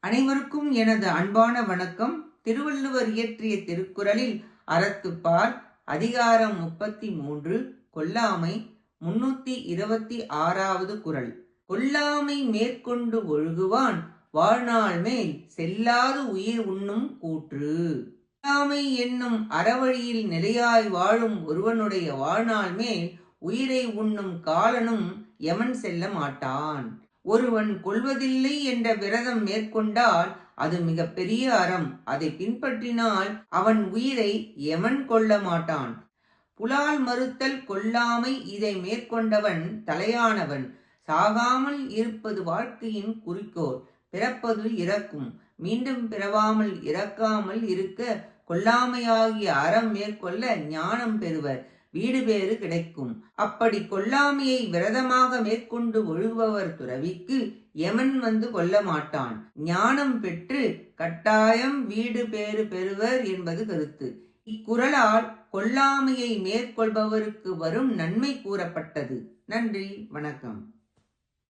அனைவருக்கும் எனது அன்பான வணக்கம். திருவள்ளுவர் இயற்றிய திருக்குறளில் அறத்துப்பால் அதிகாரம் 33 கொல்லாமை 326வது குறள். கொல்லாமை மேற்கொண்டு ஒழுகுவான் வாழ்நாள் மேல் செல்லாது உயிர் உண்ணும் கூற்று. கொல்லாமை என்னும் அறவழியில் நிலையாய் வாழும் ஒருவனுடைய வாழ்நாள் மேல் உயிரை உண்ணும் காலனும் எமன் செல்ல மாட்டான். ஒருவன் கொல்வதில்லை என்ற விரதம் மேற்கொண்டால் அது மிக பெரிய அறம். அதை பின்பற்றினால் அவன் உயிரை எமன் கொள்ள மாட்டான். புலால் மறுத்தல் கொல்லாமை இதை மேற்கொண்டவன் தலையானவன். சாகாமல் இருப்பது வாழ்க்கையின் குறிக்கோள். பிறப்பது இறக்கும், மீண்டும் பிறவாமல் இறக்காமல் இருக்க கொல்லாமையாகிய அறம் மேற்கொள்ள ஞானம் பெறுவர், வீடு பேறு கிடைக்கும். அப்படி கொல்லாமையை விரதமாக மேற்கொண்டு ஒழுகுபவர் துறவிக்கு எமன் வந்து கொல்ல மாட்டான். ஞானம் பெற்று கட்டாயம் வீடு பேறு பெறுவர் என்பது கருத்து. இக்குறளால் கொல்லாமையை மேற்கொள்பவருக்கு வரும் நன்மை கூறப்பட்டது. நன்றி, வணக்கம்.